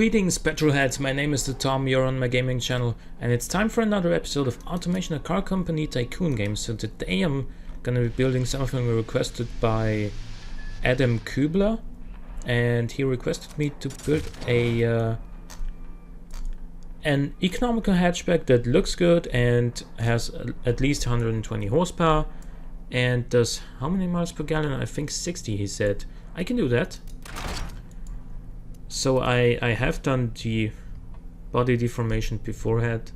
Greetings petrolheads, my name is the Tom, you're on my gaming channel, and it's time for another episode of Automation, a car company tycoon game. So today I'm gonna be building something requested by Adam Kubler, and he requested me to build an economical hatchback that looks good and has at least 120 horsepower and does how many miles per gallon? I think 60, he said. I can do that. So I have done the body deformation beforehand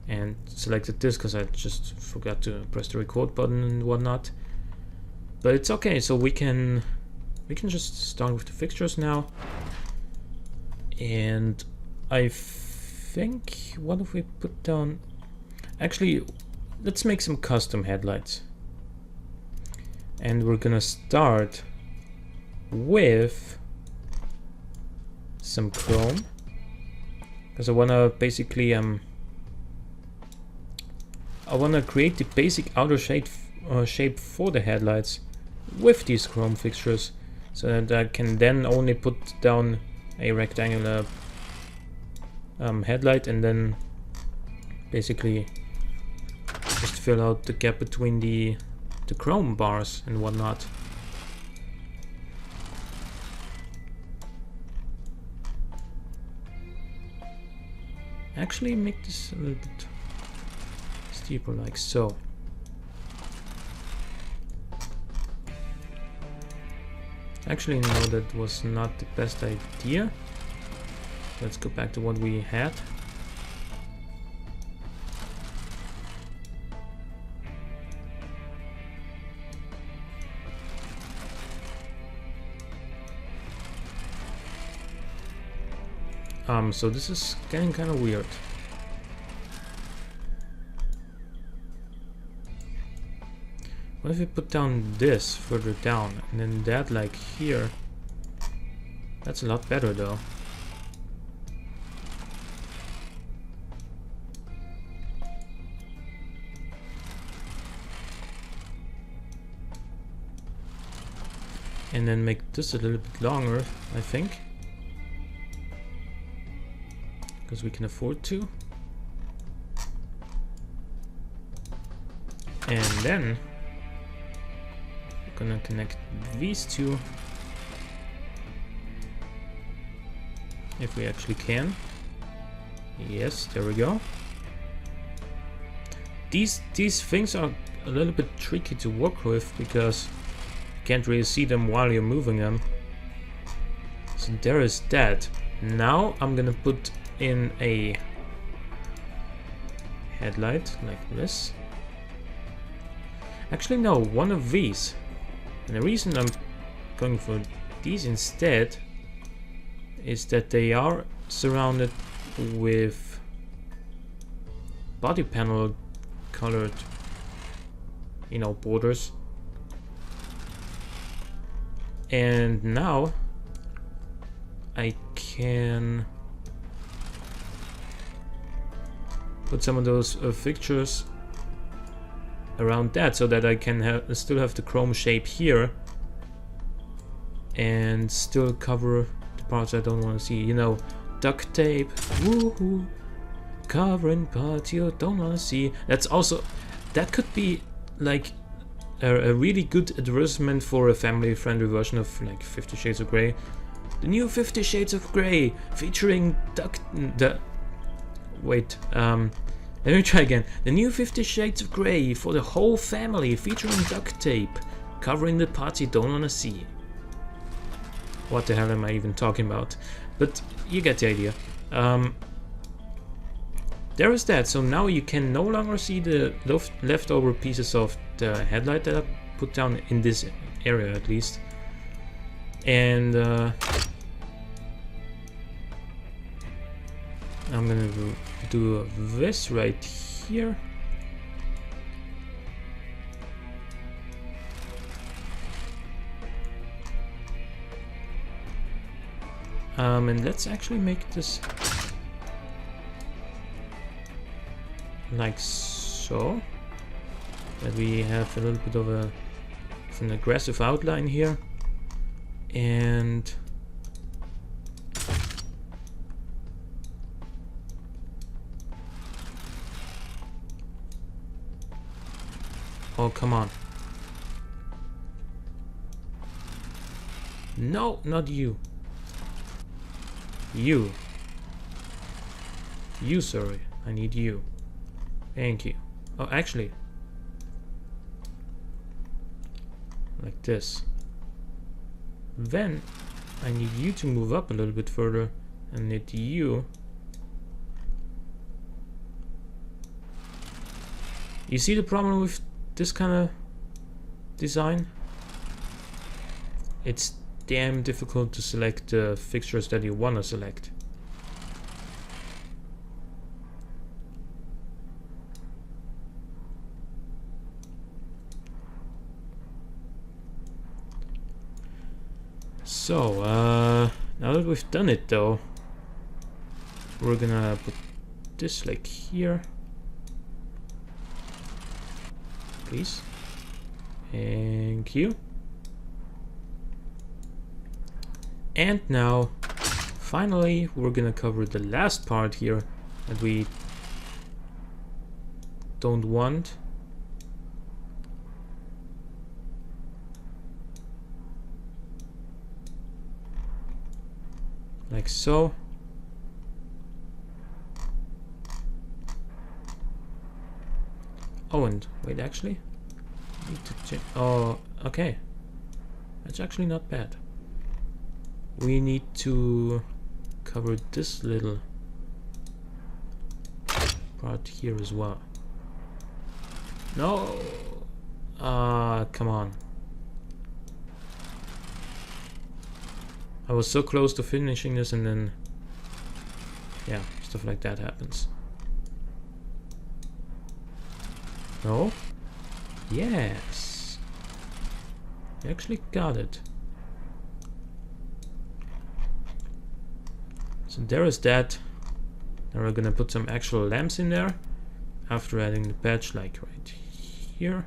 and selected this because I just forgot to press the record button and whatnot. But it's okay, so we can just start with the fixtures now. And I think, what if we put down, actually let's make some custom headlights. And we're gonna start with some chrome, because I wanna basically I wanna create the basic outer shape for the headlights with these chrome fixtures, so that I can then only put down a rectangular headlight and then basically just fill out the gap between the chrome bars and whatnot. Actually make this a little bit steeper, like so. Actually, no, that was not the best idea. Let's go back to what we had. So this is getting kind of weird. What if we put down this further down and then that like here? That's a lot better though. And then make this a little bit longer, I think. Because we can afford to. And then we're gonna connect these two, if we actually can. Yes, there we go. These things are a little bit tricky to work with because you can't really see them while you're moving them. So there is that. Now I'm gonna put in a headlight like this. Actually no, one of these. And the reason I'm going for these instead is that they are surrounded with body panel colored, you know, borders. And now I can put some of those fixtures around that, so that I can still have the chrome shape here and still cover the parts I don't want to see. You know, duct tape, woohoo, covering parts you don't want to see. That's also, that could be like a really good advertisement for a family-friendly version of like 50 Shades of Grey. The new 50 Shades of Grey featuring let me try again. The new 50 Shades of Grey for the whole family, featuring duct tape, covering the parts you don't want to see. What the hell am I even talking about? But you get the idea. There is that. So now you can no longer see the leftover pieces of the headlight that I put down in this area, at least. And I'm gonna do this right here. And let's actually make this like so, that we have a little bit of an aggressive outline here. And Oh, come on. No, not you. You. You, sorry. I need you. Thank you. Oh, actually. Like this. Then I need you to move up a little bit further. I need you. You see the problem with this kind of design? It's damn difficult to select the fixtures that you want to select. So, now that we've done it though, we're gonna put this like here. Please. Thank you. And now, finally, we're gonna cover the last part here that we don't want. Like so. Oh, and wait, actually, I need to check. Oh, okay. That's actually not bad. We need to cover this little part here as well. No! Come on. I was so close to finishing this and then, yeah, stuff like that happens. No? Yes! You actually got it. So there is that. Now we're gonna put some actual lamps in there after adding the patch, like right here.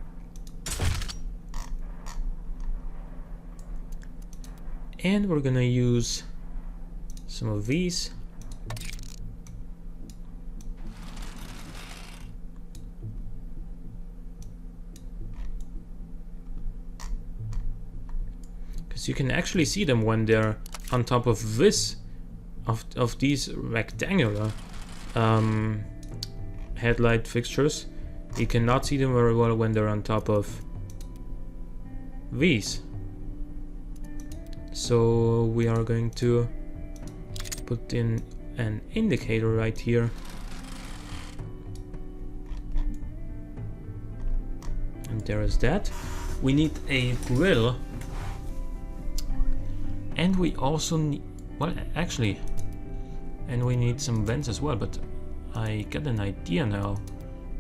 And we're gonna use some of these. Because you can actually see them when they're on top of this, of these rectangular headlight fixtures. You cannot see them very well when they're on top of these. So we are going to put in an indicator right here. And there is that. We need a grill. And we also need, well, actually, and we need some vents as well, but I got an idea now.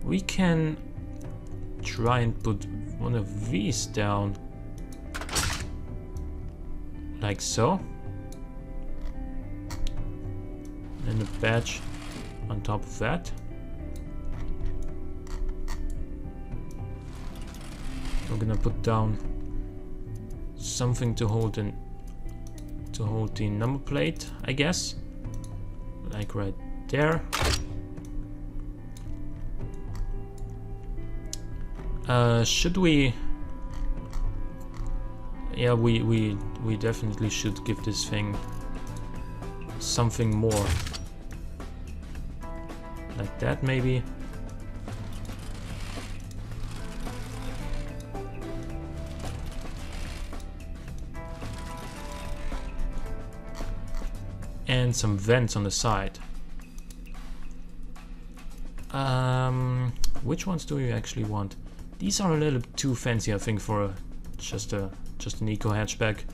We can try and put one of these down. Like so. And a badge on top of that. We're gonna put down something to hold the number plate, I guess. Like right there. Should we? Yeah, we definitely should give this thing something more. Like that, maybe. And some vents on the side. Which ones do you actually want? These are a little too fancy, I think, for just an eco hatchback.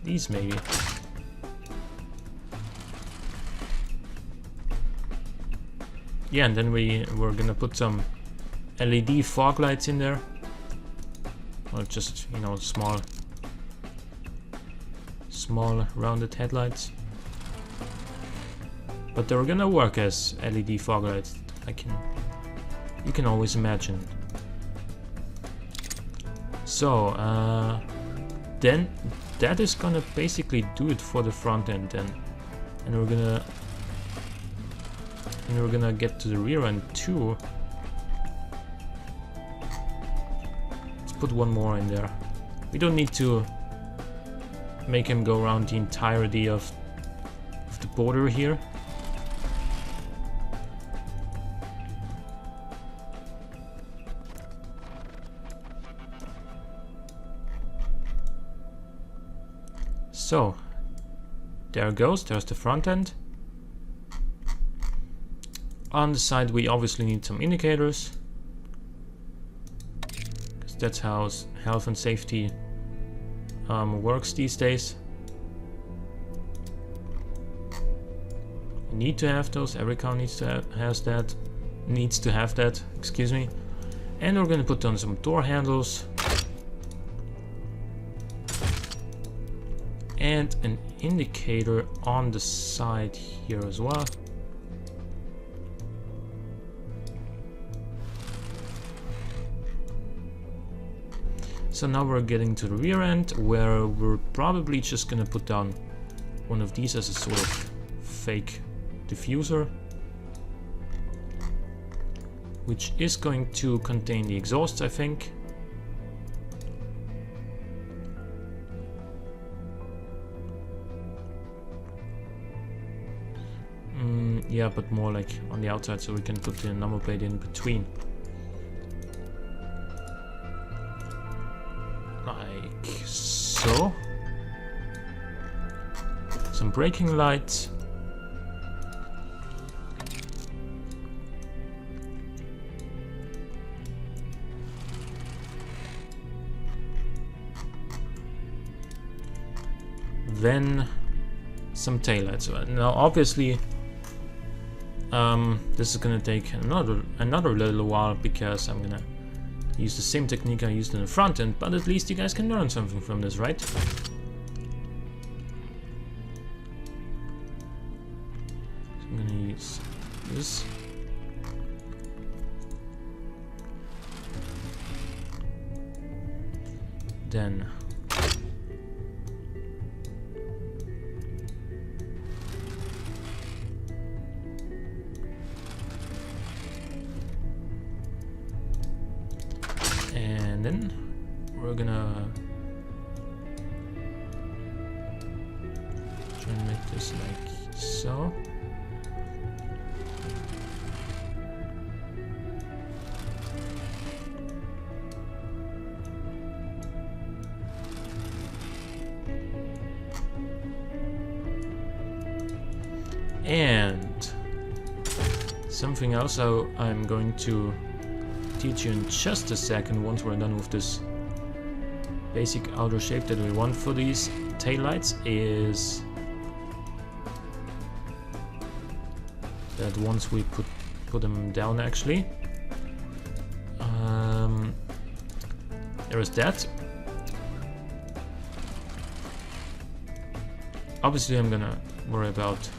These maybe. Yeah, and then we're gonna put some LED fog lights in there. Or just, you know, small rounded headlights. But they're gonna work as LED fog lights. You can always imagine. So then that is gonna basically do it for the front end then. And we're gonna get to the rear end too. put one more in there. We don't need to make him go around the entirety of the border here. So, there it goes, there's the front end. On the side we obviously need some indicators, because that's how health and safety works these days. You need to have those, every car needs to have that, excuse me. And we're gonna put on some door handles. And an indicator on the side here as well. So now we're getting to the rear end, where we're probably just gonna put down one of these as a sort of fake diffuser, which is going to contain the exhausts, I think. Yeah, but more like on the outside, so we can put the number plate in between. Like so. Some braking lights. Then some taillights. Now obviously this is gonna take another little while, because I'm gonna use the same technique I used in the front end, but at least you guys can learn something from this, right? So I'm gonna use this. Then we're gonna try and make this like so. And something else I'm going to teach you in just a second, once we're done with this basic outer shape that we want for these taillights, is that once we put them down, actually, there is that. Obviously I'm gonna worry about,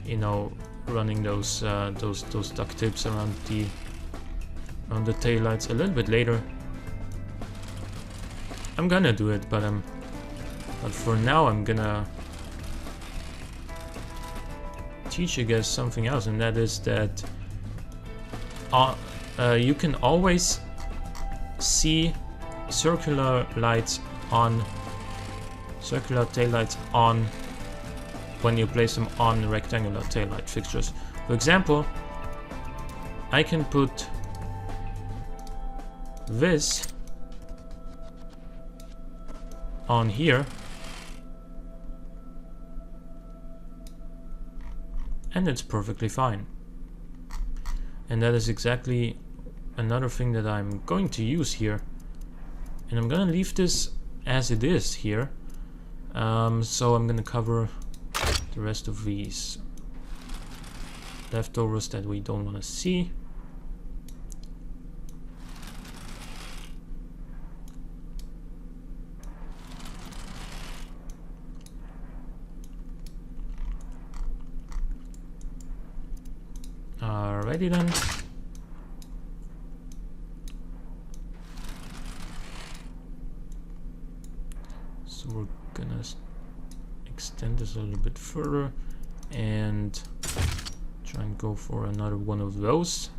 you know, running those duct tapes around the taillights a little bit later. I'm gonna do it, but for now I'm gonna teach you guys something else, and that is that you can always see circular taillights on when you place them on rectangular taillight fixtures. For example, I can put this on here, and it's perfectly fine. And that is exactly another thing that I'm going to use here, and I'm gonna leave this as it is here. So I'm gonna cover the rest of these leftovers that we don't want to see. Alrighty then. So we're gonna extend this a little bit further and try and go for another one of those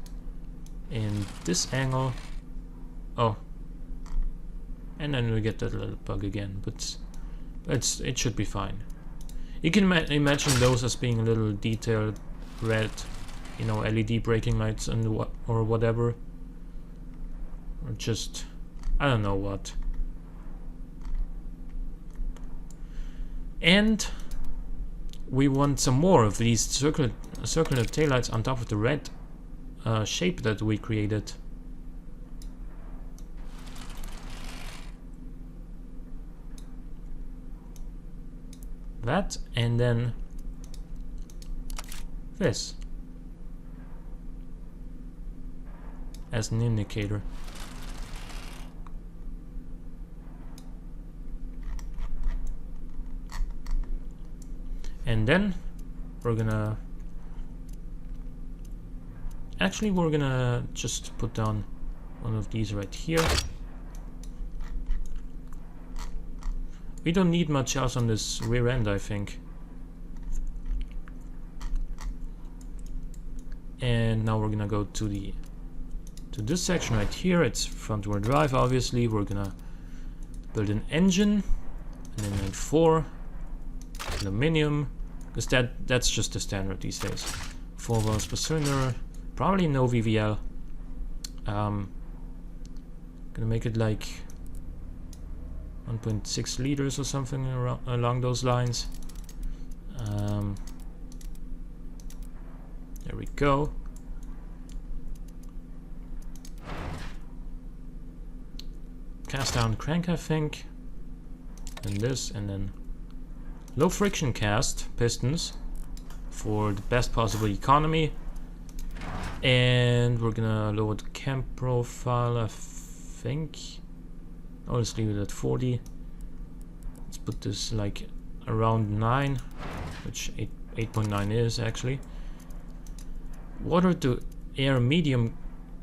in this angle. Oh, And then we get that little bug again, but it should be fine. You can imagine those as being a little detailed red, you know, LED braking lights and or whatever. Or just, I don't know what. And we want some more of these circular taillights on top of the red shape that we created. That, and then this as an indicator. And then we're gonna just put down one of these right here. We don't need much else on this rear end, I think. And now we're gonna go to this section right here. It's front-wheel drive, obviously. We're gonna build an engine, an inline 4, aluminum, because that's just the standard these days. 4 valves per cylinder, probably no VVL. Gonna make it like 1.6 liters or something along those lines. There we go. Cast down crank, I think. And this, and then low friction cast pistons for the best possible economy. And we're gonna lower the cam profile, I think. Oh, let's leave it at 40. Let's put this like around 9, which 8.9 is actually. Water to air medium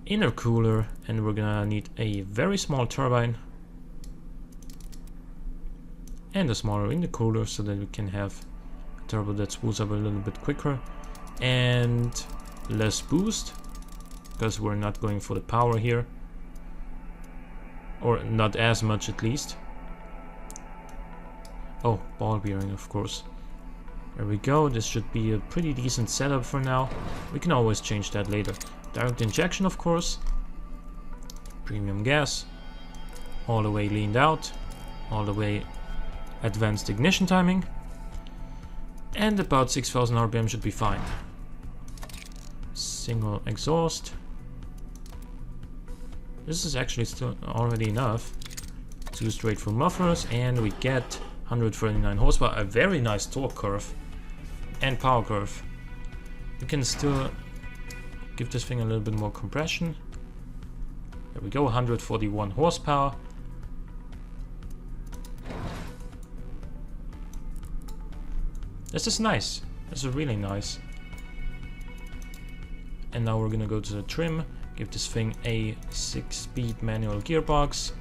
intercooler, and we're gonna need a very small turbine and a smaller intercooler so that we can have a turbo that spools up a little bit quicker and less boost, because we're not going for the power here. Or not as much, at least. Oh, ball bearing, of course. There we go. This should be a pretty decent setup for now. We can always change that later. Direct injection, of course. Premium gas. All the way leaned out. All the way advanced ignition timing. And about 6,000 RPM should be fine. Single exhaust. This is actually still already enough. 2 straight through mufflers, and we get 139 horsepower. A very nice torque curve and power curve. We can still give this thing a little bit more compression. There we go, 141 horsepower. This is nice. This is really nice. And now we're gonna go to the trim. Give this thing a 6-speed manual gearbox.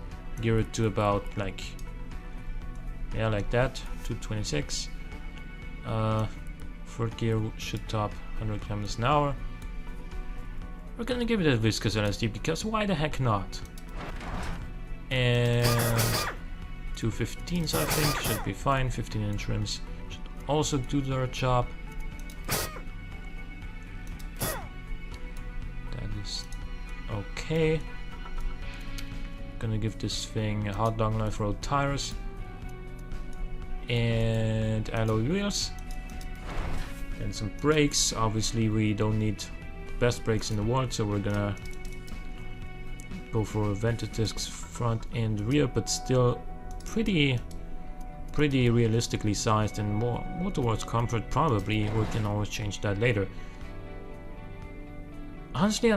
Gear it to about like, yeah, like that, 226. Third gear should top 100 kilometers an hour. We're gonna give it a viscous LSD because why the heck not? And 215s, I think, should be fine. 15-inch rims should also do their job. Okay, gonna give this thing a hot long life road tires and alloy wheels and some brakes. Obviously we don't need the best brakes in the world, so we're gonna go for vented discs front and rear, but still pretty realistically sized and more towards comfort. Probably we can always change that later. Honestly,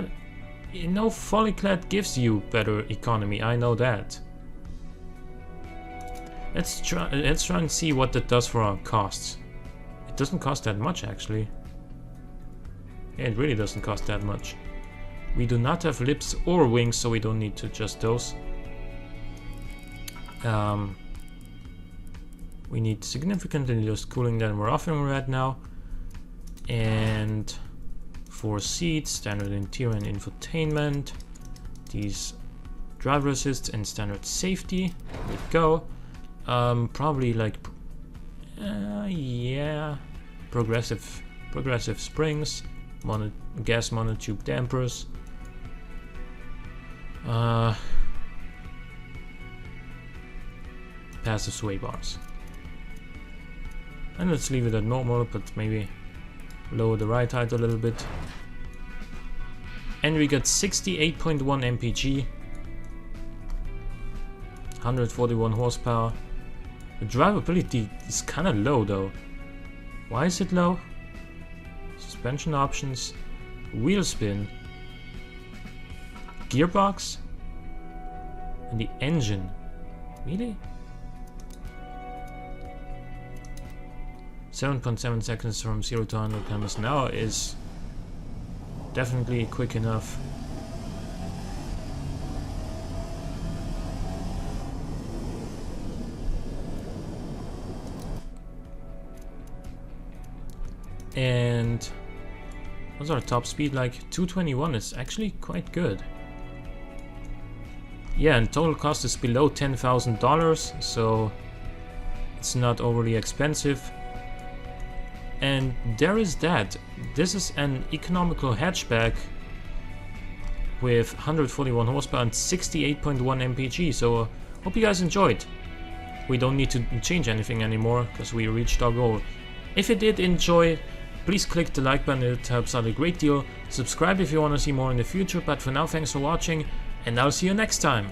you know, fully clad gives you better economy, I know that. Let's try and see what that does for our costs. It doesn't cost that much, actually. Yeah, it really doesn't cost that much. We do not have lips or wings, so we don't need to adjust those. We need significantly less cooling than we're offering right now. And 4 seats, standard interior and infotainment. These driver assist and standard safety. There we go. Probably like, yeah, progressive springs, gas monotube dampers. Passive sway bars. And let's leave it at normal, but maybe lower the ride height a little bit. And we got 68.1 mpg, 141 horsepower. The drivability is kind of low though. Why is it low? Suspension options, wheel spin, gearbox, and the engine. Really? 7.7 seconds from 0 to 100 km an hour is definitely quick enough. And what's our top speed like? 221 is actually quite good. Yeah, and total cost is below $10,000, so it's not overly expensive. And there is that. This is an economical hatchback with 141 horsepower and 68.1 mpg, so hope you guys enjoyed. We don't need to change anything anymore because we reached our goal. If you did enjoy, please click the like button, it helps out a great deal. Subscribe if you want to see more in the future, but for now, thanks for watching, and I'll see you next time.